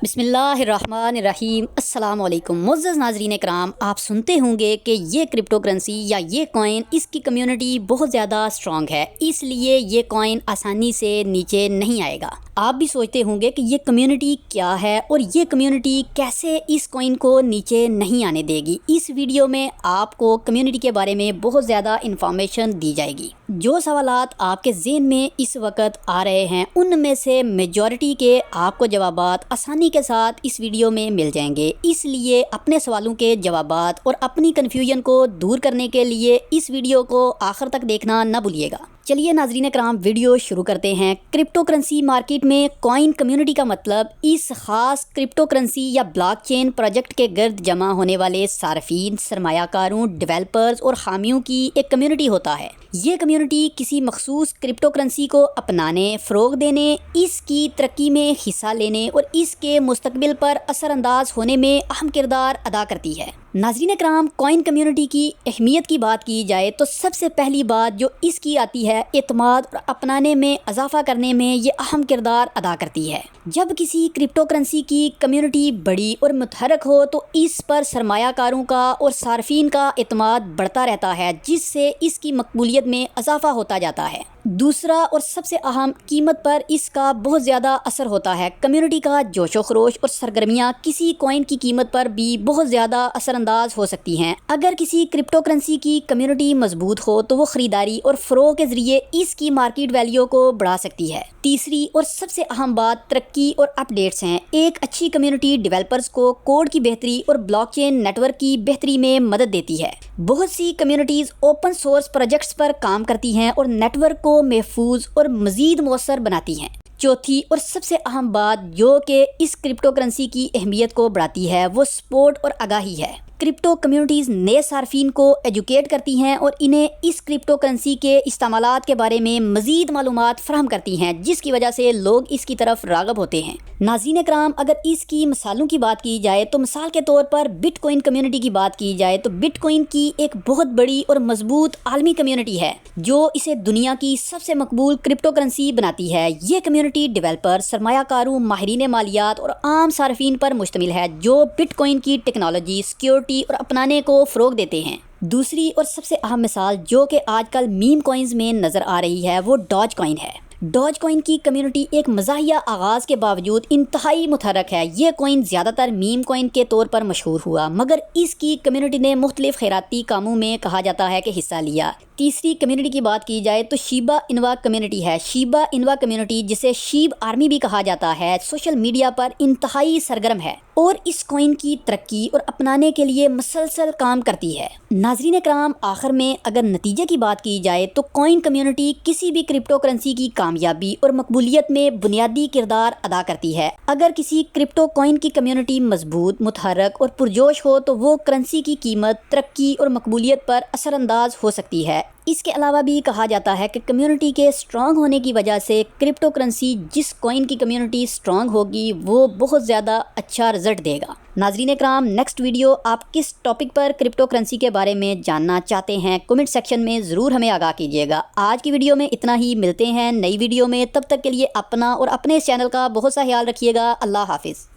बिस्मिल्लाहिर्रहमानिर्रहीम। अस्सलाम वालेकुम मुअज़्ज़ज़ नाज़रीन कराम, आप सुनते होंगे कि ये क्रिप्टो करेंसी या ये कॉइन, इसकी कम्युनिटी बहुत ज़्यादा स्ट्रॉन्ग है, इसलिए ये कॉइन आसानी से नीचे नहीं आएगा। आप भी सोचते होंगे कि ये कम्युनिटी क्या है और ये कम्युनिटी कैसे इस कॉइन को नीचे नहीं आने देगी। इस वीडियो में आपको कम्युनिटी के बारे में बहुत ज़्यादा इन्फॉर्मेशन दी जाएगी। जो सवालात आपके ज़हन में इस वक्त आ रहे हैं, उनमें से मेजॉरिटी के आपको जवाबात आसानी के साथ इस वीडियो में मिल जाएंगे। इसलिए अपने सवालों के जवाबात और अपनी कन्फ्यूजन को दूर करने के लिए इस वीडियो को आखिर तक देखना न भूलिएगा। चलिए नाज़रीन कराम, वीडियो शुरू करते हैं। क्रिप्टो करेंसी मार्केट में कॉइन कम्युनिटी का मतलब इस खास क्रिप्टो करेंसी या ब्लॉकचेन प्रोजेक्ट के गर्द जमा होने वाले सार्फिन, सरमायाकारों, डेवलपर्स और हामियों की एक कम्युनिटी होता है। ये कम्युनिटी किसी मखसूस क्रिप्टो करेंसी को अपनाने, फ़रोग देने, इसकी तरक्की में हिस्सा लेने और इसके मुस्तकबिल पर असरअंदाज होने में अहम किरदार अदा करती है। नाज़रीन कराम, कॉइन कम्युनिटी की अहमियत की बात की जाए तो सबसे पहली बात जो इसकी आती है, एतमाद और अपनाने में इजाफा करने में ये अहम किरदार अदा करती है। जब किसी क्रिप्टो करेंसी की कम्युनिटी बड़ी और मुतहरक हो तो इस पर सरमायाकारों का और सार्फिन का एतमाद बढ़ता रहता है, जिससे इसकी मकबूलियत में इजाफा होता जाता है। दूसरा और सबसे अहम, कीमत पर इसका बहुत ज़्यादा असर होता है। कम्युनिटी का जोशो खरोश और सरगर्मियाँ किसी कॉइन की कीमत पर भी बहुत ज़्यादा असरअंदाज हो सकती हैं। अगर किसी क्रिप्टो करेंसी की कम्युनिटी मजबूत हो तो वो ख़रीदारी और फ़रोग के ज़रिए इसकी मार्केट वैल्यू को बढ़ा सकती है। तीसरी और सबसे अहम बात तरक्की और अपडेट्स हैं। एक अच्छी कम्युनिटी डेवलपर्स को कोड की बेहतरी और ब्लॉकचेन नेटवर्क की बेहतरी में मदद देती है। बहुत सी कम्युनिटीज़ ओपन सोर्स प्रोजेक्ट्स पर काम करती हैं और नेटवर्क को महफूज और मज़ीद मौसर बनाती हैं। चौथी और सबसे अहम बात जो कि इस क्रिप्टो करेंसी की अहमियत को बढ़ाती है, वो सपोर्ट और आगाही है। क्रिप्टो कम्युनिटीज़ नए सार्फिन को एजुकेट करती हैं और इन्हें इस क्रिप्टो करेंसी के इस्तेमालात के बारे में मज़ीद मालूमात फराहम करती हैं, जिसकी वजह से लोग इसकी तरफ राग़ब होते हैं। नाज़रीन कराम, अगर इसकी मिसालों की बात की जाए तो मिसाल के तौर पर बिटकॉइन कम्युनिटी की बात की जाए तो बिटकॉइन की एक बहुत बड़ी और मजबूत आलमी कम्युनिटी है जो इसे दुनिया की सबसे मकबूल क्रिप्टो करेंसी बनाती है। ये कम्युनिटी डेवलपर, सरमायाकारों, माहिरीन मालियात और आम सार्फिन पर मुश्तमिल है जो बिटकॉइन की टेक्नोलॉजी, सिक्योरिटी और अपनाने को फ़रोग देते हैं। दूसरी और सबसे अहम मिसाल जो कि आजकल मीम कॉइन्स में नज़र आ रही है, वो डॉज कॉइन है। डॉज कॉइन की कम्युनिटी एक मज़ाहिया आगाज़ के बावजूद इंतहाई मुतहरक है। ये कॉइन ज़्यादातर मीम कॉइन के तौर पर मशहूर हुआ, मगर इसकी कम्युनिटी ने मुख्तलिफ खैराती कामों में कहा जाता है कि हिस्सा लिया। तीसरी कम्युनिटी की बात की जाए तो शीबा इनवा कम्युनिटी है। शीबा इनवा कम्युनिटी, जिसे शीब आर्मी भी कहा जाता है, सोशल मीडिया पर इंतहाई सरगर्म है और इस कॉइन की तरक्की और अपनाने के लिए मसलसल काम करती है। नाज़रीन कराम, आखिर में अगर नतीजे की बात की जाए तो कॉइन कम्युनिटी किसी भी क्रिप्टो करेंसी की कामयाबी और मकबूलियत में बुनियादी किरदार अदा करती है। अगर किसी क्रिप्टो कॉइन की कम्युनिटी मजबूत, मुतहरक और पुरजोश हो तो वो करेंसी की कीमत, तरक्की और मकबूलियत पर असरअंदाज हो सकती है। इसके अलावा भी कहा जाता है कि कम्युनिटी के स्ट्रॉन्ग होने की वजह से क्रिप्टो करेंसी, जिस कॉइन की कम्युनिटी स्ट्रॉन्ग होगी, वो बहुत ज़्यादा अच्छा रिजल्ट देगा। नाज़रीन कराम, नेक्स्ट वीडियो आप किस टॉपिक पर क्रिप्टो करेंसी के बारे में जानना चाहते हैं, कमेंट सेक्शन में ज़रूर हमें आगाह कीजिएगा। आज की वीडियो में इतना ही, मिलते हैं नई वीडियो में। तब तक के लिए अपना और अपने इस चैनल का बहुत सा ख्याल रखिएगा। अल्लाह हाफिज़।